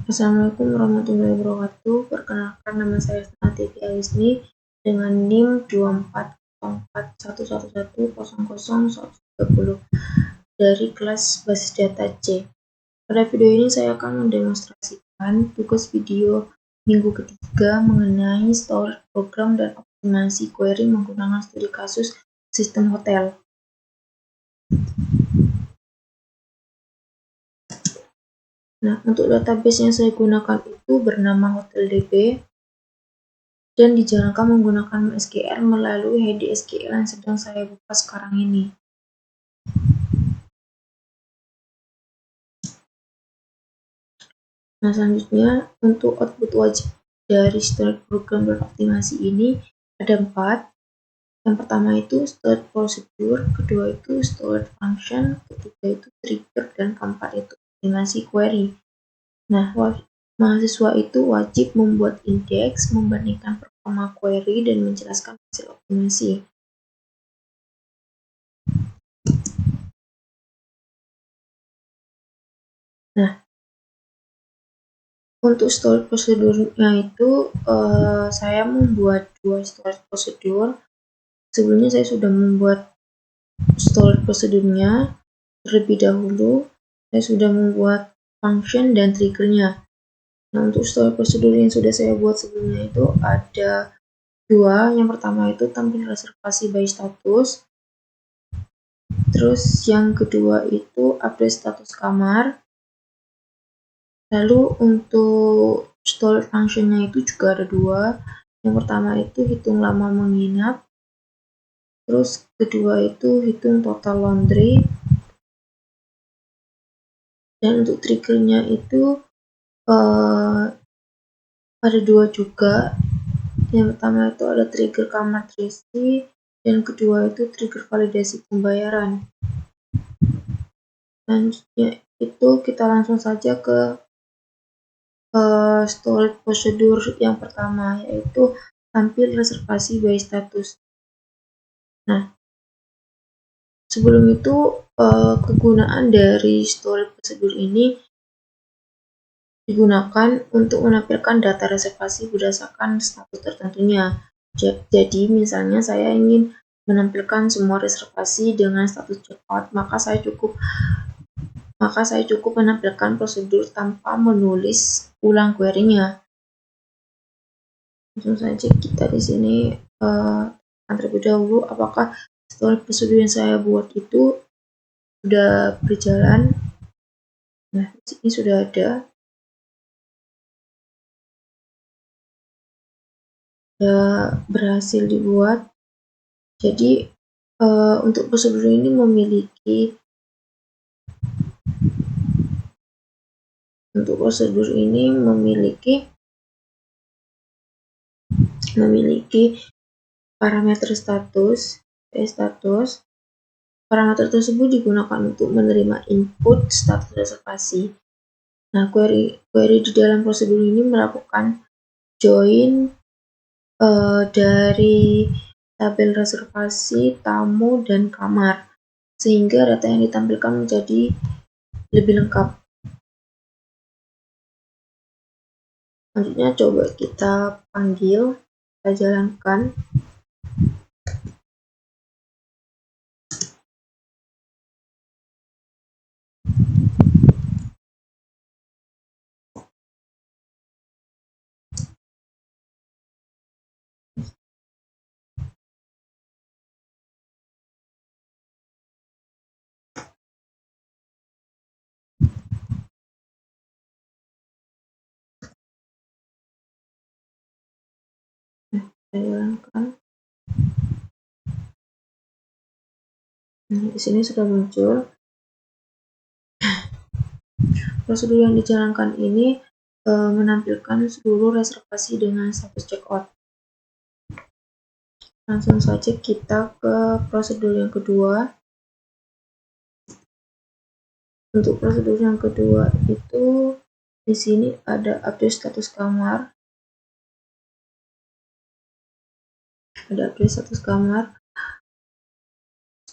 Assalamualaikum warahmatullahi wabarakatuh. Perkenalkan, nama saya Nativi Alisni dengan NIM 240411100130 dari kelas basis data C. Pada video ini saya akan mendemonstrasikan tugas video minggu ketiga mengenai storage program dan optimasi query menggunakan studi kasus sistem hotel. Nah, untuk database yang saya gunakan itu bernama HotelDB dan dijalankan menggunakan MySQL melalui HDSQL yang sedang saya buka sekarang ini. Nah, selanjutnya untuk output wajib dari storage program dan optimasi ini ada 4. Yang pertama itu storage procedure, kedua itu storage function, ketiga itu trigger, dan keempat itu optimasi query. Nah, mahasiswa itu wajib membuat indeks, membandingkan performa query, dan menjelaskan hasil optimasi. Nah, untuk storage prosedurnya itu saya membuat 2 storage prosedur. Sebelumnya saya sudah membuat storage prosedurnya terlebih dahulu. Saya sudah membuat function dan triggernya. Nah, untuk storage prosedur yang sudah saya buat sebelumnya itu ada 2. Yang pertama itu tampil reservasi by status. Terus yang kedua itu update status kamar. Lalu untuk storage functionnya itu juga ada 2. Yang pertama itu hitung lama menginap. Terus kedua itu hitung total laundry. Dan untuk triggernya itu ada 2 juga. Yang pertama itu ada trigger kamar terisi, dan kedua itu trigger validasi pembayaran. Selanjutnya itu kita langsung saja ke storage prosedur yang pertama, yaitu tampil reservasi by status. Nah, sebelum itu kegunaan dari storage prosedur ini digunakan untuk menampilkan data reservasi berdasarkan status tertentunya. Jadi misalnya saya ingin menampilkan semua reservasi dengan status checkout, maka saya cukup menampilkan prosedur tanpa menulis ulang query-nya. Langsung saja kita di sini terlebih dahulu apakah storage prosedur yang saya buat itu sudah berjalan. Nah, di sini sudah ada. Berhasil dibuat. Jadi untuk prosedur ini memiliki parameter status. Parameter tersebut digunakan untuk menerima input status reservasi. Nah, query di dalam prosedur ini melakukan join dari tabel reservasi, tamu, dan kamar, sehingga data yang ditampilkan menjadi lebih lengkap. Selanjutnya coba kita panggil, kita jalankan. Nah, di sini sudah muncul. Prosedur yang dijalankan ini menampilkan seluruh reservasi dengan status checkout. Langsung saja kita ke prosedur yang kedua. Untuk prosedur yang kedua itu di sini ada update status kamar.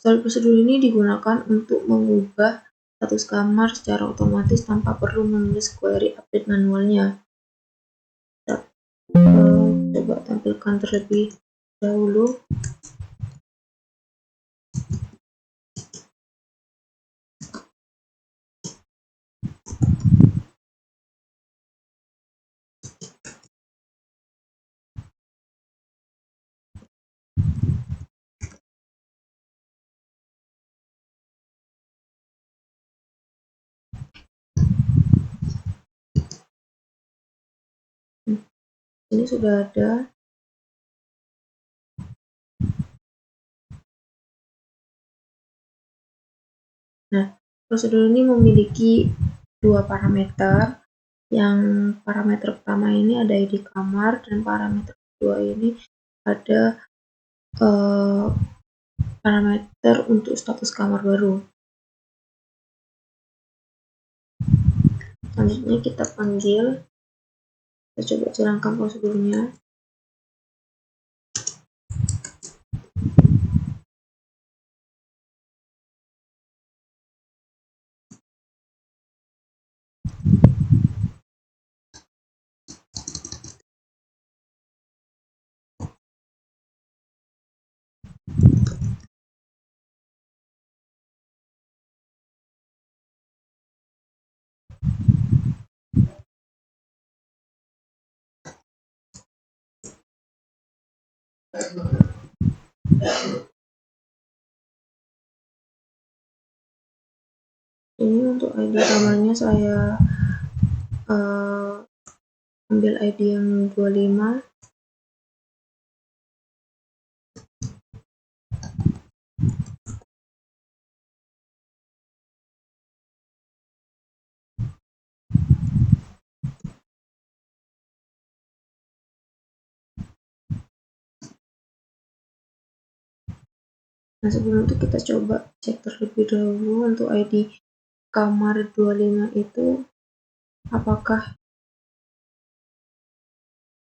Storage prosedur ini digunakan untuk mengubah status kamar secara otomatis tanpa perlu menulis query update manualnya. Kita coba tampilkan terlebih dahulu. Ini sudah ada. Nah, prosedur ini memiliki dua parameter. Yang parameter pertama ini ada ID kamar, dan parameter kedua ini ada parameter untuk status kamar baru. Selanjutnya kita panggil, kita coba jalankan prosedurnya. Ini untuk ID kamarnya saya ambil ID yang 25. Nah, sebelum itu kita coba cek terlebih dahulu untuk ID kamar 25 itu apakah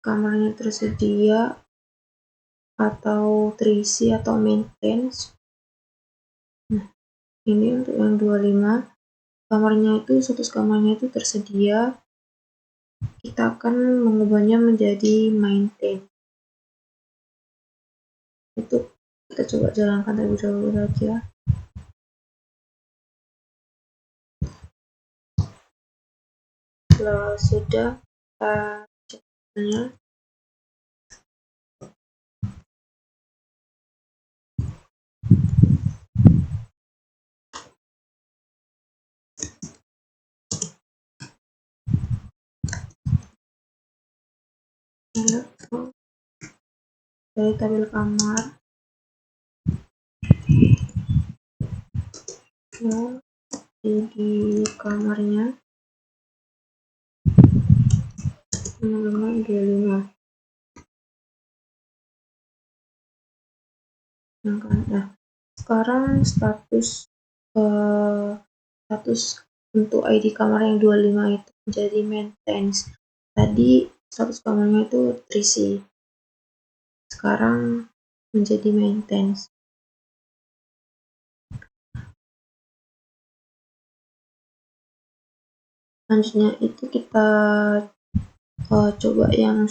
kamarnya tersedia atau terisi atau maintenance. Nah, ini untuk yang 25 kamarnya itu, status kamarnya itu tersedia. Kita akan mengubahnya menjadi maintenance. Itu kita coba jalankan terlebih dahulu saja. Kalau sudah, kita cek hasilnya. Dari tabel kamar, di kamarnya nomor 25. Nah, sekarang status untuk ID kamar yang 25 itu menjadi maintenance. Tadi status kamarnya itu terisi, sekarang menjadi maintenance. Selanjutnya itu kita coba yang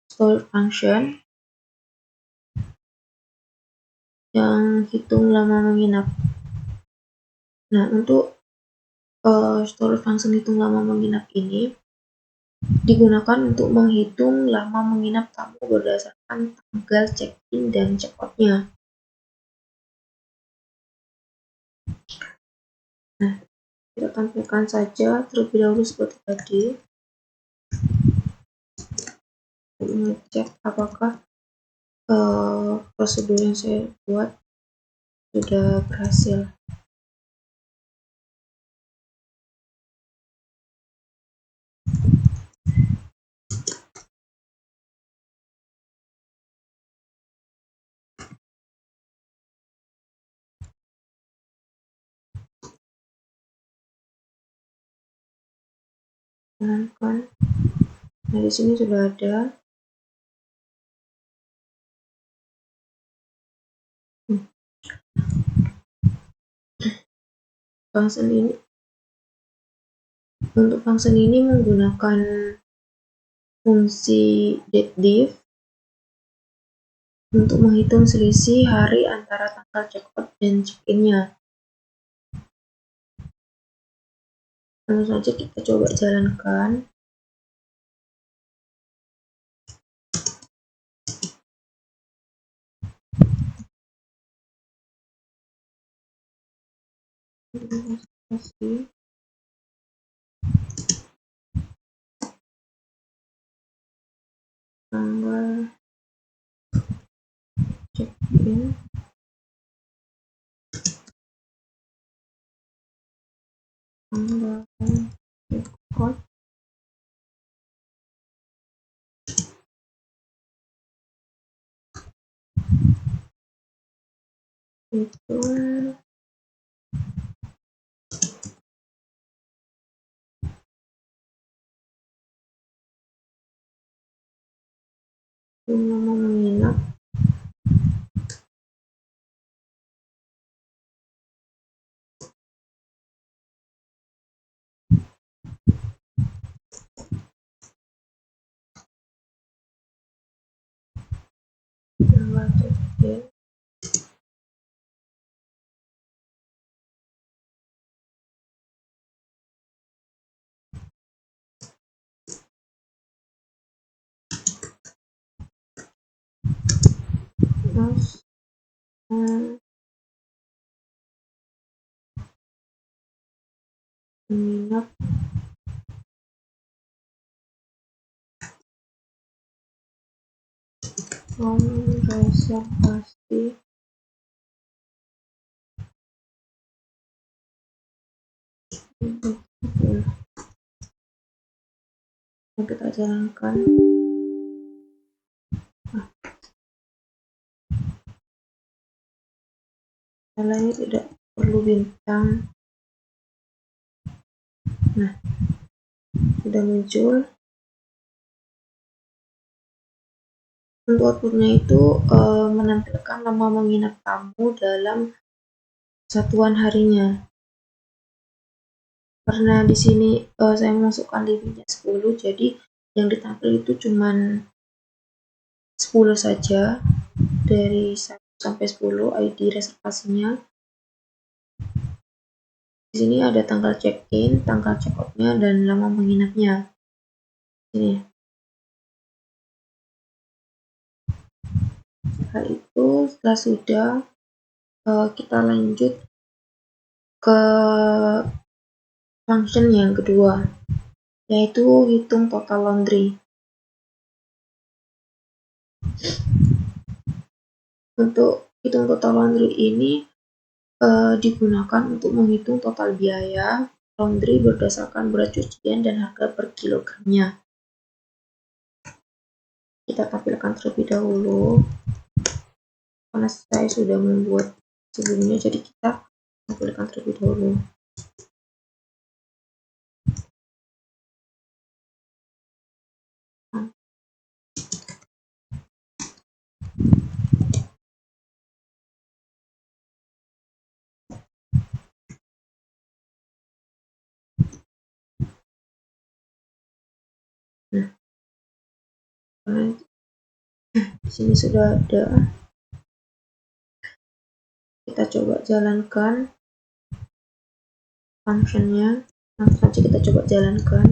store function yang hitung lama menginap. Nah, untuk store function hitung lama menginap ini digunakan untuk menghitung lama menginap tamu berdasarkan tanggal check-in dan check-out-nya. Nah, kita tampilkan saja terlebih dahulu seperti tadi. Ngecek apakah prosedur yang saya buat sudah berhasil. Jalankan. Nah, di sini sudah ada. Function ini Untuk function ini menggunakan fungsi deaddiff untuk menghitung selisih hari antara tanggal check-out dan check-in-nya. Langsung saja kita coba jalankan. Tanggal check-in, tanggal check-out, itu nama menginap, tanggal check-in, terus menginap reservasi yang kita jalankan. Ini tidak perlu bintang. Nah, sudah muncul. Untuk outputnya itu menampilkan lama menginap tamu dalam satuan harinya. Karena di sini saya memasukkan limitnya 10, jadi yang ditampil itu cuman 10 saja, dari 1 sampai 10 ID reservasinya. Di sini ada tanggal check-in, tanggal check-out-nya, dan lama menginapnya. Ini. Setelah itu, setelah sudah, kita lanjut ke function yang kedua, yaitu hitung total laundry. Untuk hitung total laundry ini digunakan untuk menghitung total biaya laundry berdasarkan berat cucian dan harga per kilogramnya. Kita tampilkan terlebih dahulu, karena saya sudah membuat sebelumnya, jadi kita tampilkan terlebih dahulu. Nah, di sini sudah ada. Kita coba jalankan functionnya. Langsung saja kita coba jalankan.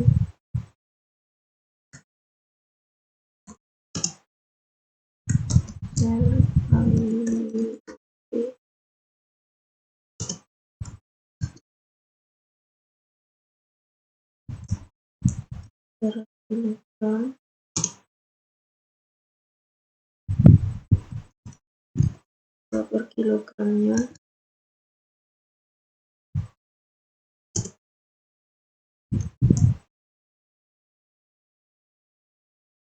Kilogram per kilogramnya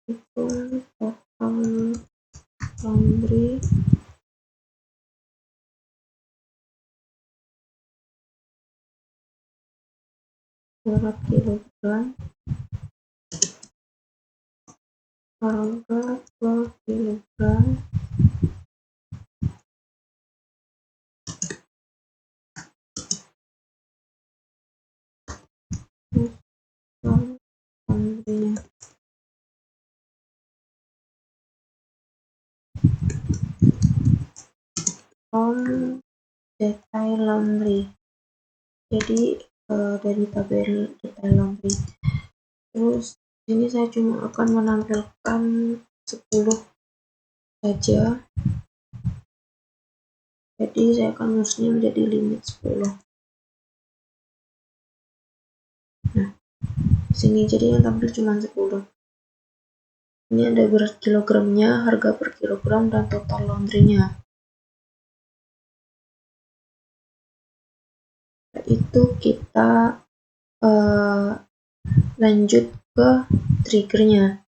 itu total laundry berat kilogram, harga per kilogram, laundry-nya. Detail laundry. Jadi dari tabel detail laundry. Terus ini saya cuma akan menampilkan 10 saja. Jadi saya akan ngurusnya menjadi limit 10. Nah, sini jadi yang tampil cuma 10. Ini ada berat kilogramnya, harga per kilogram, dan total laundry-nya. Itu kita lanjut ke triggernya.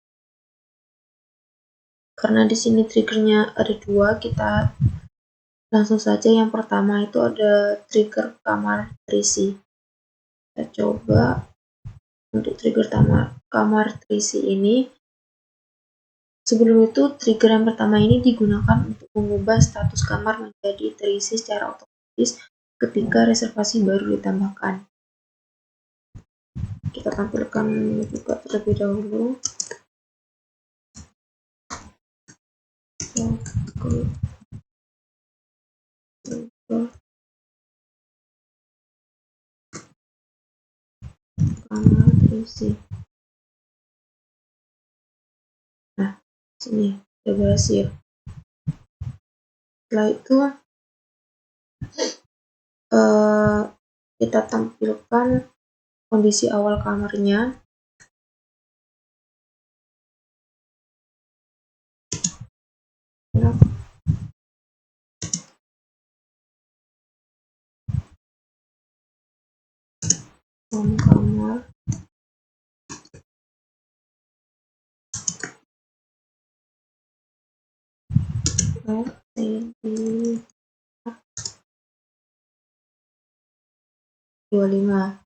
Karena di sini triggernya ada 2, kita langsung saja. Yang pertama itu ada trigger kamar terisi. Kita coba untuk trigger kamar terisi ini. Sebelum itu, trigger yang pertama ini digunakan untuk mengubah status kamar menjadi terisi secara otomatis ketika reservasi baru ditambahkan. Kita tampilkan juga terlebih dahulu. Kamar terisi. Nah, sini udah berhasil. Setelah itu kita tampilkan kondisi awal kamarnya. Kamar LCD 25.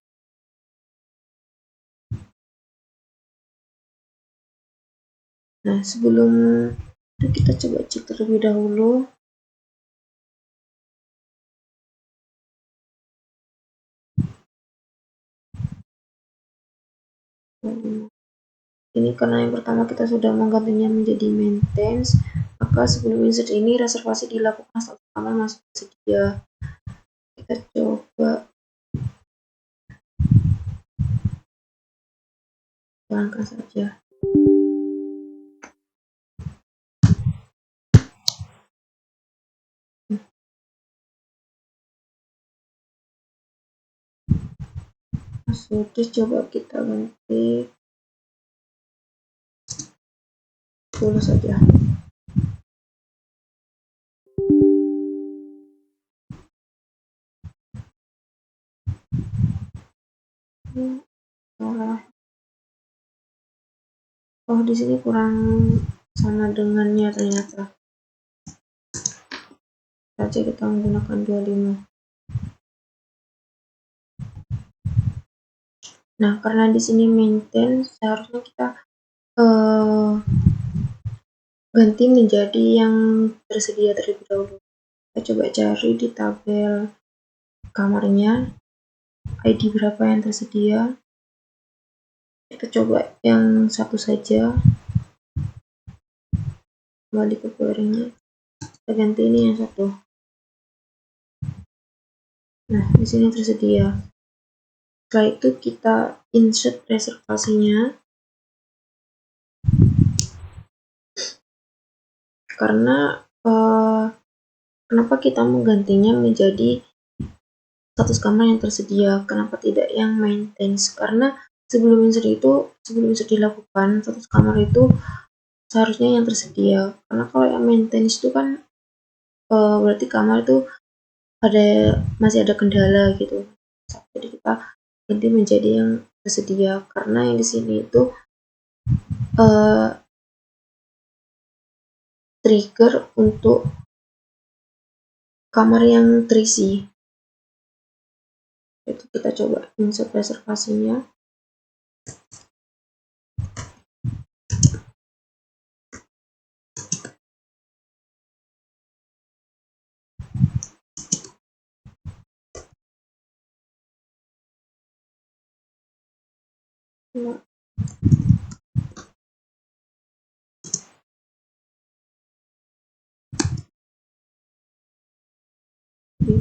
Nah, sebelum itu kita coba cek terlebih dahulu. Ini karena yang pertama kita sudah menggantinya menjadi maintenance, maka sebelum insert ini reservasi dilakukan saat kamar masih tersedia. Kita coba jalankan saja. Sudah, coba kita ganti 10 saja. Oh, di sini kurang sama dengannya ternyata. Saja kita menggunakan 25. Nah, karena di sini maintain, seharusnya kita ganti menjadi yang tersedia terlebih dahulu. Kita coba cari di tabel kamarnya ID berapa yang tersedia. Kita coba yang satu saja, kembali ke query-nya, kita ganti ini yang satu. Nah, di sini tersedia. Setelah itu kita insert reservasinya. Karena kenapa kita menggantinya menjadi status kamar yang tersedia, kenapa tidak yang maintenance? Karena sebelum insert dilakukan, status kamar itu seharusnya yang tersedia. Karena kalau yang maintenance itu kan berarti kamar itu masih ada kendala gitu. Jadi kita ganti menjadi yang tersedia, karena yang di sini itu trigger untuk kamar yang terisi. Itu kita coba insert reservasinya. Cuma di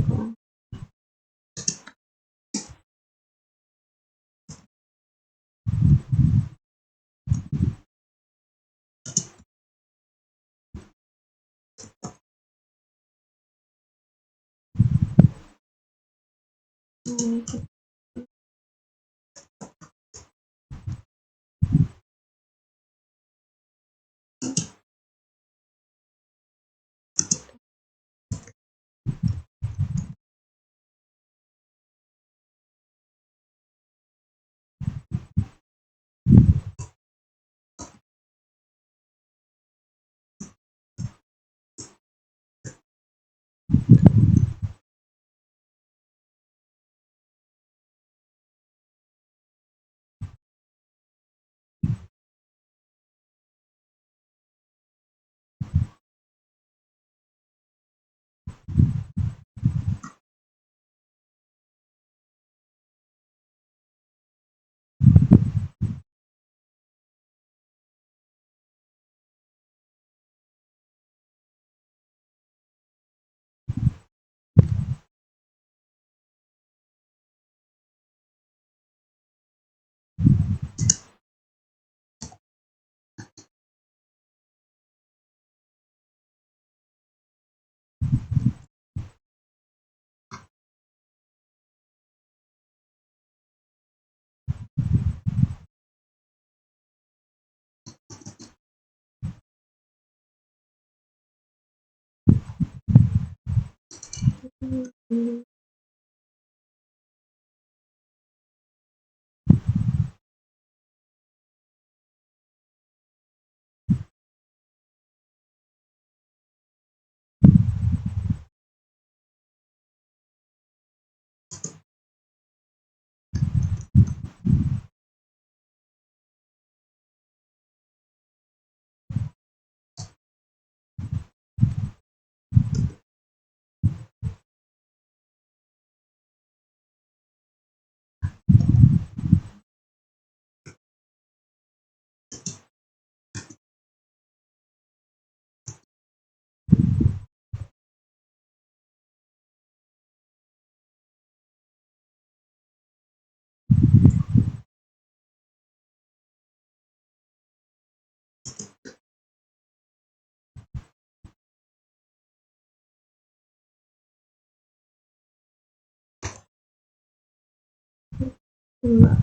Mbak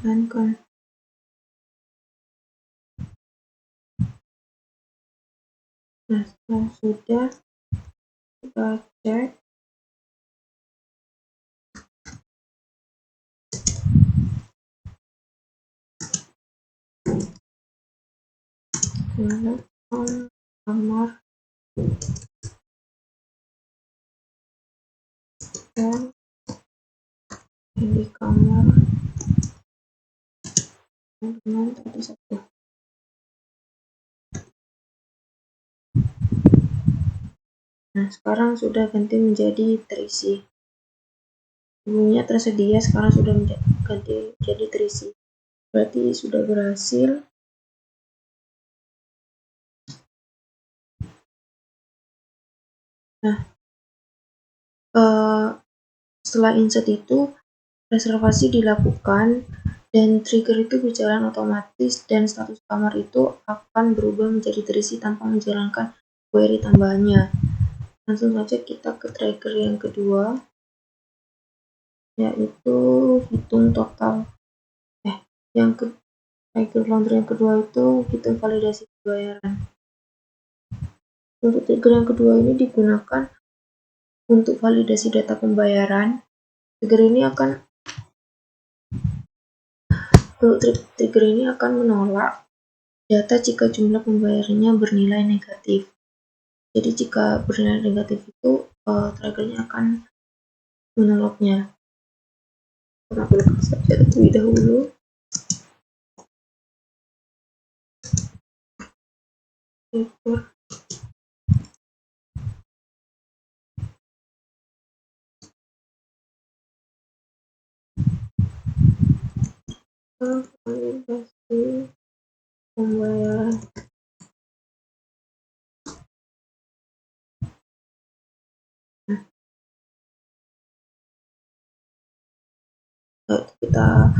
jalankan. Nah, setelah sudah kita cek kamar dan ini kamar dengan tadi satu. Nah, sekarang sudah ganti menjadi terisi. Sebelumnya tersedia, sekarang sudah ganti jadi terisi. Berarti sudah berhasil. Nah, setelah insert itu reservasi dilakukan dan trigger itu berjalan otomatis dan status kamar itu akan berubah menjadi terisi tanpa menjalankan query tambahannya. Langsung saja kita ke trigger yang kedua, yaitu hitung total. Yang ke trigger launcher yang kedua itu hitung validasi pembayaran. Untuk trigger yang kedua ini digunakan untuk validasi data pembayaran. Trigger ini akan menolak data jika jumlah pembayarannya bernilai negatif. Jadi jika bernilai negatif itu triggernya akan menolaknya. Kita buka saja terlebih dahulu. Trigger validasi pembayaran. Kita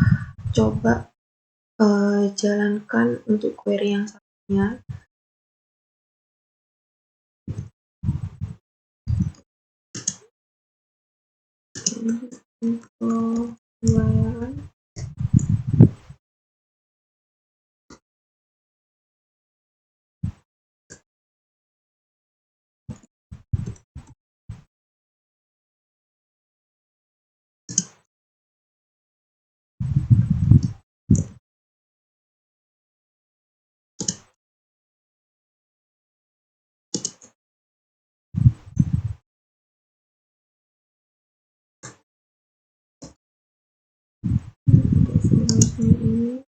coba jalankan untuk query yang satunya. Info pembayaran. Ini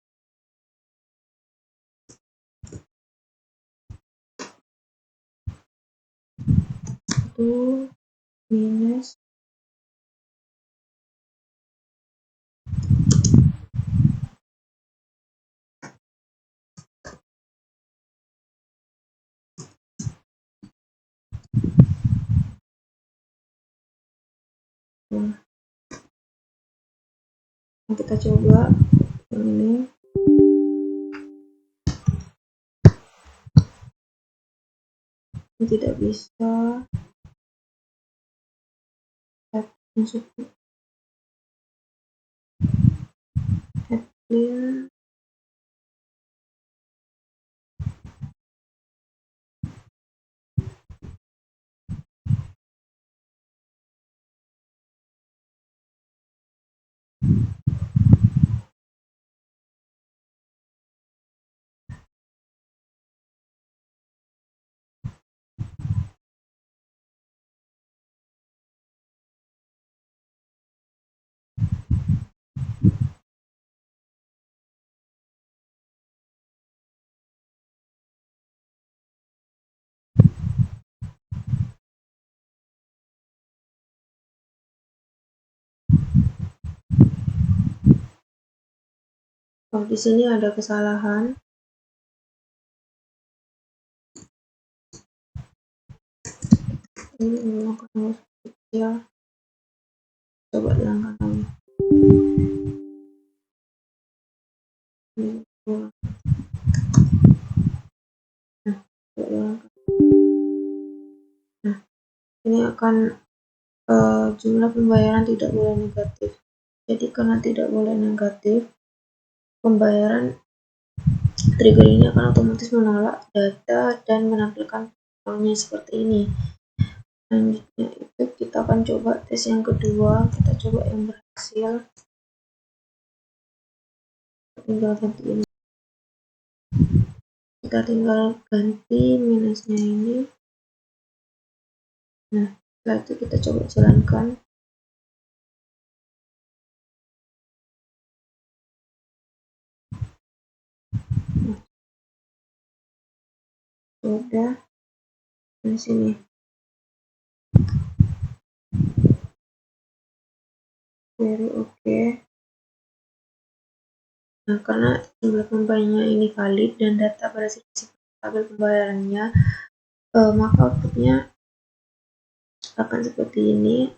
itu minus kita coba yang ini. Tidak bisa masuk clear. Oh, di sini ada kesalahan. Ini menggunakan huruf kecil. Coba hilangkan lagi. Nah, ini akan jumlah pembayaran tidak boleh negatif. Jadi karena tidak boleh negatif, pembayaran trigger ini akan otomatis menolak data dan menampilkan formnya seperti ini. Selanjutnya itu kita akan coba tes yang kedua. Kita coba yang berhasil. Tinggal ganti ini. Kita tinggal ganti minusnya ini. Nah, setelah itu kita coba jalankan. Udah di sini. Very okay. Nah, karena jumlah pembayarannya ini valid dan data pada sisi tabel pembayarannya, maka outputnya akan seperti ini.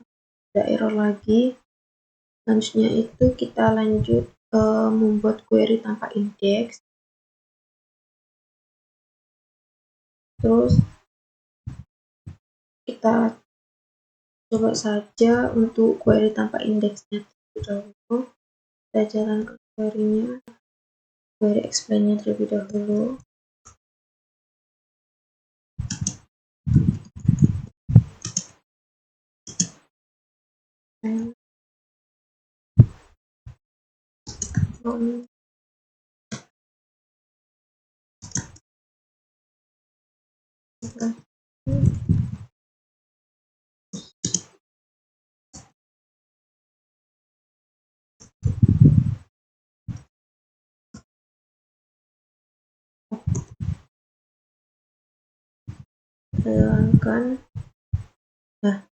Ada error lagi. Selanjutnya itu kita lanjut membuat query tanpa indeks. Terus kita coba saja untuk query tanpa indeksnya terlebih dahulu. Kita jalankan query-nya, query explain-nya terlebih dahulu. Jalankan. Nah,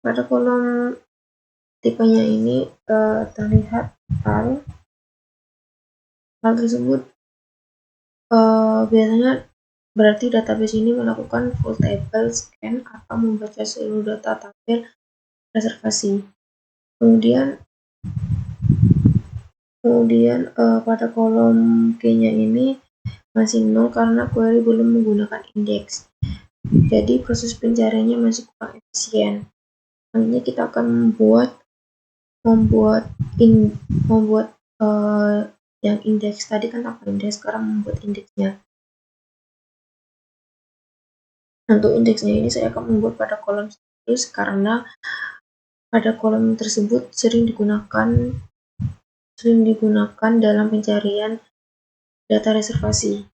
pada kolom tipenya ini terlihat hal Hal tersebut biasanya berarti database ini melakukan full table scan atau membaca seluruh data tabel reservasi. Kemudian pada kolom key-nya ini masih 0 karena query belum menggunakan indeks. Jadi proses pencariannya masih kurang efisien. Nantinya kita akan membuat yang indeks tadi kan tanpa indeks, sekarang membuat indeksnya. Untuk indeksnya ini saya akan membuat pada kolom status karena pada kolom tersebut sering digunakan dalam pencarian data reservasi.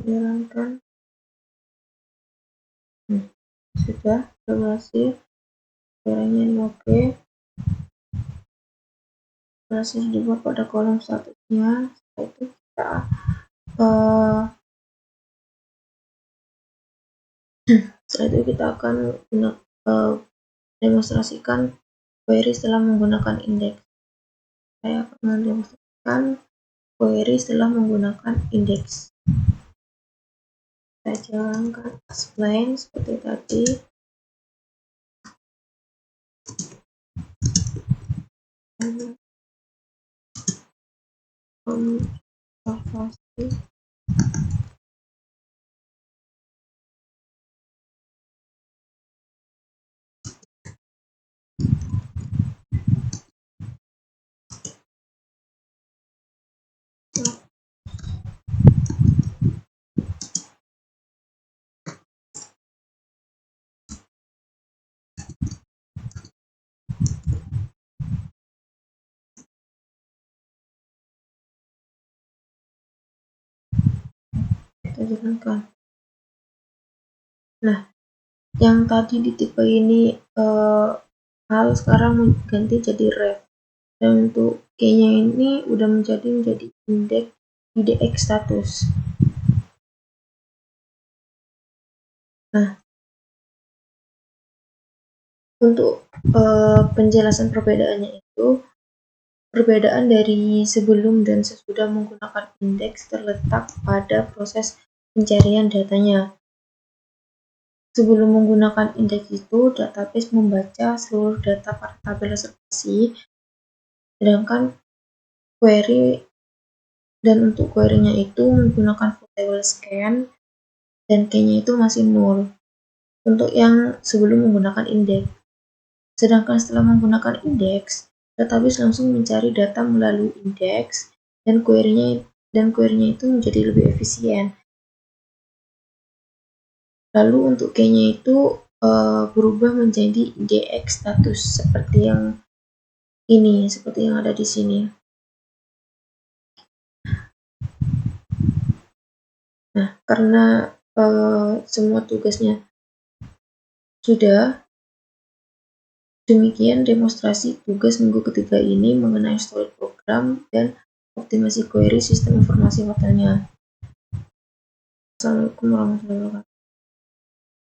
Jalankan. Sudah berhasil. Caranya ini oke. Berhasil dibuat pada kolom statusnya. Setelah itu kita akan demonstrasikan query setelah menggunakan indeks. Saya akan mendemonstrasikan query setelah menggunakan indeks. Kita jalankan explain seperti tadi. Observasi. Kita jalankan. Nah, yang tadi di tipe ini hal sekarang ganti jadi ref, dan untuk key-nya ini udah menjadi indeks IDX status. Nah, untuk penjelasan perbedaannya itu, perbedaan dari sebelum dan sesudah menggunakan indeks terletak pada proses pencarian datanya. Sebelum menggunakan indeks itu, database membaca seluruh data pada tabel reservasi, sedangkan untuk query-nya itu menggunakan full table scan dan key-nya itu masih 0 untuk yang sebelum menggunakan indeks. Sedangkan setelah menggunakan indeks, database langsung mencari data melalui indeks dan query-nya itu menjadi lebih efisien. Lalu untuk key-nya itu berubah menjadi IDX status seperti yang ada di sini. Nah, karena semua tugasnya sudah, demikian demonstrasi tugas minggu ketiga ini mengenai storage program dan optimasi query sistem informasi hotelnya. Assalamualaikum warahmatullahi wabarakatuh.